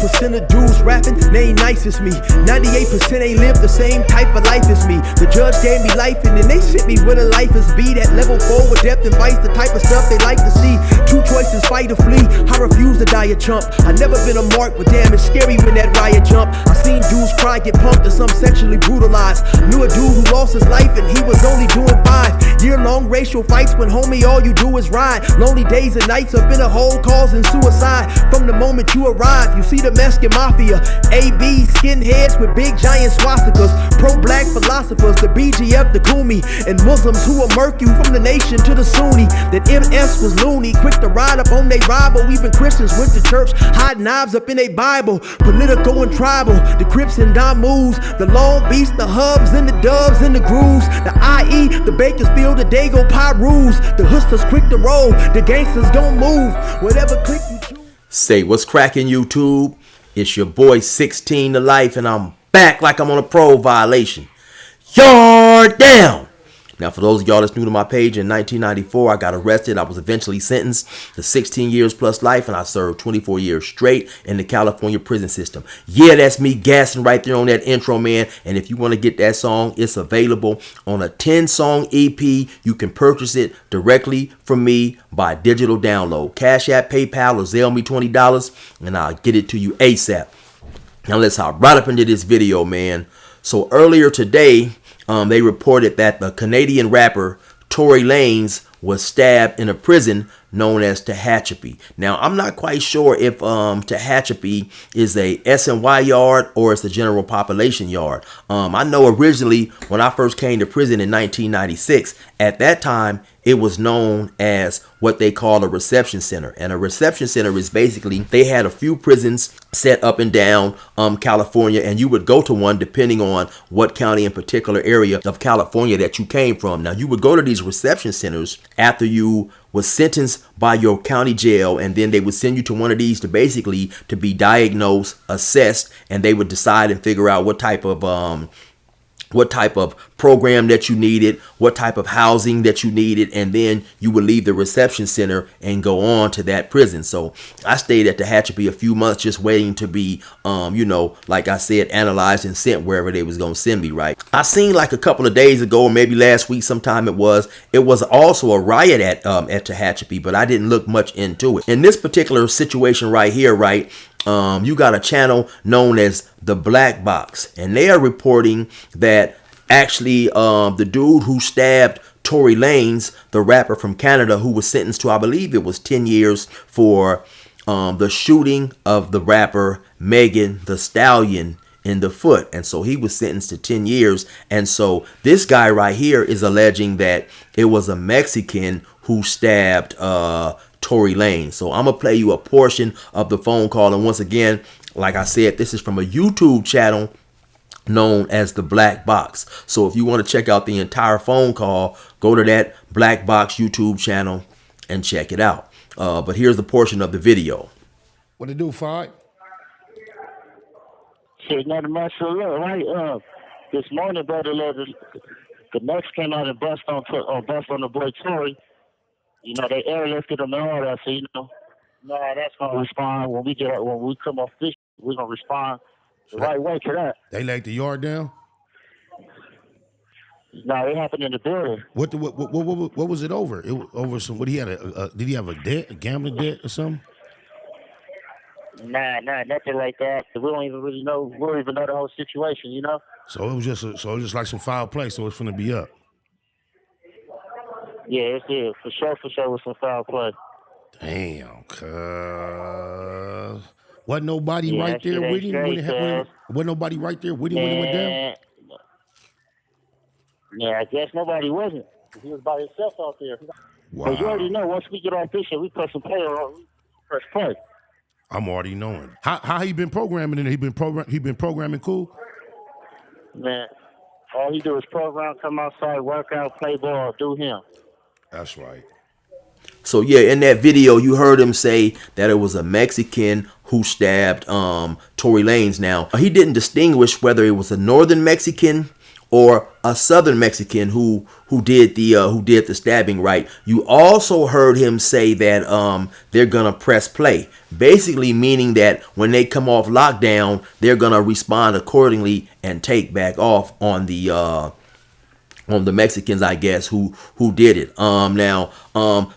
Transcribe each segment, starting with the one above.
1% of dudes rapping, they ain't nice as me. 98% ain't live the same type of life as me. The judge gave me life and then they sent me where the life is be. That level 4 with depth and vice, the type of stuff they like to see. Two choices, fight or flee. I refuse to die a chump. I never been a mark, but damn, it's scary when that riot jump. I seen dudes cry, get pumped, and some sexually brutalized. Knew a dude who lost his life and he was only doing 5 year-long racial fights when homie all you do is ride. Lonely days and nights up in a hole causing suicide. From the moment you arrive, you see the Mexican mafia, AB skinheads with big giant swastikas, pro-black philosophers, the BGF, the Kumi, and Muslims who will murk you from the nation to the Sunni. That MS was loony, quick to ride up on they rival. Even Christians went to church, hide knives up in a Bible. Political and tribal, the Crips and Damus, the Long Beach, the Hubs and the Dubs and the Grooves, the IE, the Bakersfield, the Dago Pyrus, the hustlers quick to roll, the gangsters gon' move, whatever click you choose. Say what's cracking, YouTube? It's your boy 16 to life, and I'm back like I'm on a parole violation. Yard down. Now, for those of y'all that's new to my page, in 1994, I got arrested. I was eventually sentenced to 16 years plus life, and I served 24 years straight in the California prison system. Yeah, that's me gassing right there on that intro, man. And if you want to get that song, it's available on a 10-song EP. You can purchase it directly from me by digital download. Cashapp, PayPal, or Zelle me $20, and I'll get it to you ASAP. Now, let's hop right up into this video, man. So earlier today, they reported that the Canadian rapper Tory Lanez was stabbed in a prison known as Tehachapi. Now, I'm not quite sure if Tehachapi is a SNY yard or it's the general population yard. I know originally when I first came to prison in 1996, at that time, it was known as what they call a reception center. And a reception center is basically, they had a few prisons set up and down California, and you would go to one depending on what county in particular area of California that you came from. Now, you would go to these reception centers after you was sentenced by your county jail, and then they would send you to one of these to basically to be diagnosed, assessed, and they would decide and figure out what type of program that you needed, what type of housing that you needed, and then you would leave the reception center and go on to that prison. So I stayed at Tehachapi a few months just waiting to be, like I said, analyzed and sent wherever they was going to send me, right? I seen like a couple of days ago, or maybe last week sometime it was also a riot at Tehachapi, but I didn't look much into it. In this particular situation right here, right, you got a channel known as the Black Box, and they are reporting that actually the dude who stabbed Tory Lanez, the rapper from Canada, who was sentenced to, I believe it was 10 years for the shooting of the rapper Megan Thee Stallion in the foot. And so he was sentenced to 10 years. And so this guy right here is alleging that it was a Mexican who stabbed Tory Lanez. So I'm going to play you a portion of the phone call. And once again, like I said, this is from a YouTube channel known as the Black Box. So if you want to check out the entire phone call, go to that Black Box YouTube channel and check it out. But here's the portion of the video. What it do, Fight? Shit, nothing much to look, right? This morning, brother, the Mexican out and bust on the boy Tory. You know, they airlifted him and all that, so you know, that's gonna respond when we come off this. We're gonna respond the right way to that. They laid the yard down. No, it happened in the building. What was it over? It was over some. What he had did he have a debt, a gambling debt or something? Nah, nothing like that. We don't even really know. We don't even know the whole situation, you know. So it was just like some foul play. So it's gonna be up. Yeah, it's it for sure with some foul play. Damn, cuz. Wasn't nobody right there with him when it happened? Wasn't nobody right there with him when it went down? Yeah, I guess nobody wasn't. He was by himself out there. Wow. But you already know, once we get off this shit, we press some play on. We press play. I'm already knowing. How he been programming in it? He been programming cool? Man, all he do is program, come outside, work out, play ball, do him. That's right. So yeah, in that video, you heard him say that it was a Mexican who stabbed Tory Lanez. Now, he didn't distinguish whether it was a northern Mexican or a Southern Mexican who did the stabbing, right? You also heard him say that they're gonna press play, basically meaning that when they come off lockdown, they're gonna respond accordingly and take back off on the Mexicans, I guess, who did it. Now,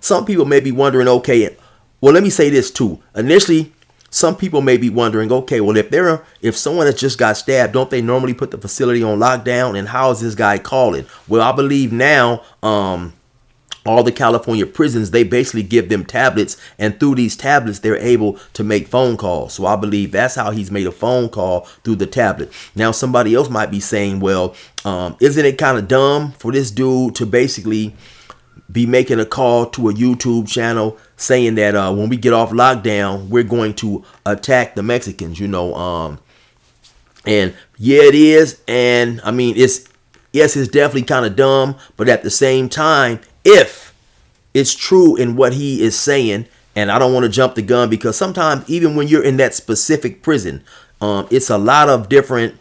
some people may be wondering, okay, well, let me say this too. Initially, some people may be wondering, okay, well, if someone has just got stabbed, don't they normally put the facility on lockdown? And how is this guy calling? Well, I believe now, all the California prisons, they basically give them tablets, and through these tablets, they're able to make phone calls. So I believe that's how he's made a phone call, through the tablet. Now, somebody else might be saying, well, isn't it kind of dumb for this dude to basically be making a call to a YouTube channel saying that when we get off lockdown, we're going to attack the Mexicans, and yeah, it is. And I mean, it's definitely kind of dumb, but at the same time, if it's true in what he is saying, and I don't want to jump the gun, because sometimes even when you're in that specific prison, it's a lot of different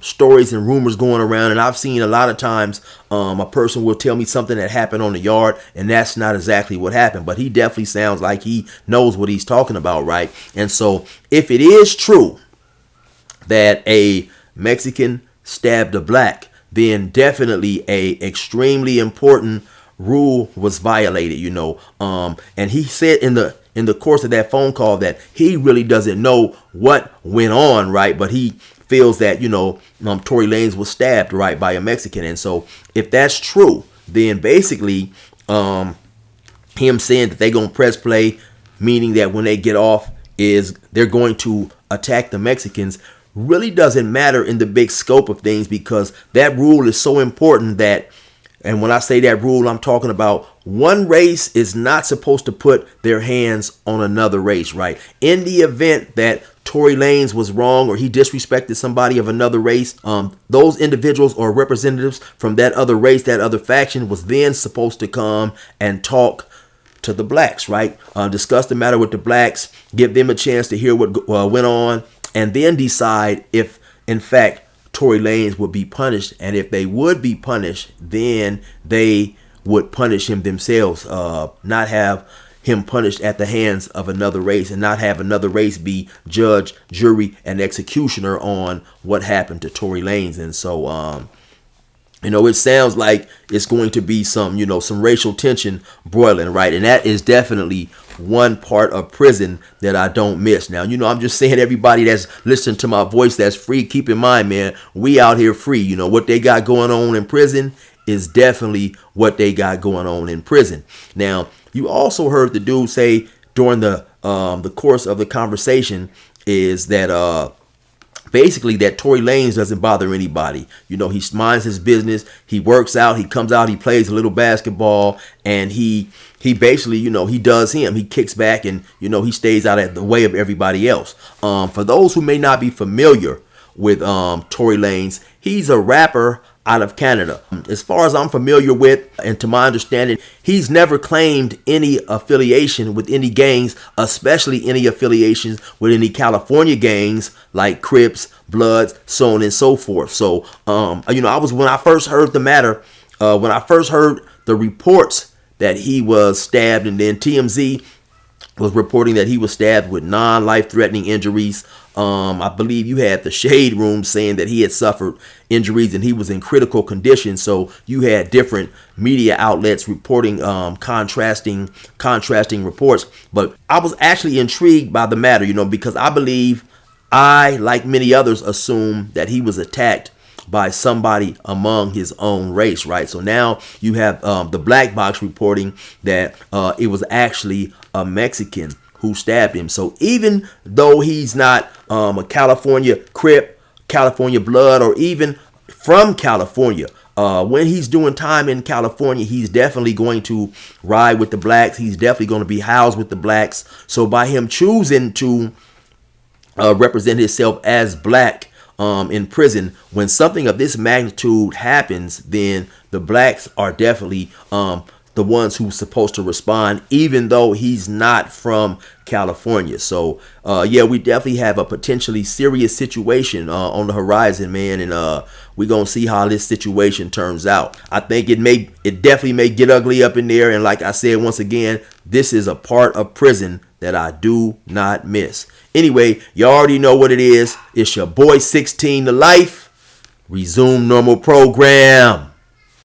stories and rumors going around, and I've seen a lot of times a person will tell me something that happened on the yard, and that's not exactly what happened, but he definitely sounds like he knows what he's talking about, right? And so if it is true that a Mexican stabbed a black, then definitely a extremely important rule was violated, and he said in the course of that phone call that he really doesn't know what went on, right? But he feels that, Tory Lanez was stabbed, right, by a Mexican. And so if that's true, then basically him saying that they're going to press play, meaning that when they get off is they're going to attack the Mexicans, really doesn't matter in the big scope of things, because that rule is so important that, and when I say that rule, I'm talking about one race is not supposed to put their hands on another race, right? In the event that Tory Lanez was wrong or he disrespected somebody of another race, those individuals or representatives from that other race, that other faction, was then supposed to come and talk to the blacks, right? Discuss the matter with the blacks, give them a chance to hear what went on, and then decide if, in fact, Tory Lanez would be punished. And if they would be punished, then they would punish him themselves, not have him punished at the hands of another race, and not have another race be judge, jury, and executioner on what happened to Tory Lanez. And so, it sounds like it's going to be some racial tension broiling, right? And that is definitely one part of prison that I don't miss. Now, I'm just saying, everybody that's listening to my voice that's free, keep in mind, man, we out here free. What they got going on in prison is definitely what they got going on in prison. Now, you also heard the dude say during the course of the conversation is that basically that Tory Lanez doesn't bother anybody. He minds his business. He works out. He comes out. He plays a little basketball, and he basically, he does him. He kicks back, and he stays out of the way of everybody else. For those who may not be familiar with Tory Lanez, he's a rapper out of Canada. As far as I'm familiar with, and to my understanding, he's never claimed any affiliation with any gangs, especially any affiliations with any California gangs like Crips, Bloods, so on and so forth. So, when I first heard the matter, when I first heard the reports that he was stabbed, and then TMZ was reporting that he was stabbed with non-life-threatening injuries. I believe you had the Shade Room saying that he had suffered injuries and he was in critical condition. So you had different media outlets reporting contrasting reports. But I was actually intrigued by the matter, because I believe like many others, assume that he was attacked by somebody among his own race, right? So now you have the Black Box reporting that it was actually a Mexican who stabbed him. So even though he's not a California Crip, California Blood, or even from California, when he's doing time in California, he's definitely going to ride with the blacks. He's definitely going to be housed with the blacks. So by him choosing to represent himself as black in prison, when something of this magnitude happens, then the blacks are definitely the the ones who's supposed to respond, even though he's not from California. So yeah, we definitely have a potentially serious situation on the horizon, man, and we're gonna see how this situation turns out. I think it definitely may get ugly up in there, and like I said once again, this is a part of prison that I do not miss. Anyway, you already know what it is. It's your boy 16 to life. Resume normal program.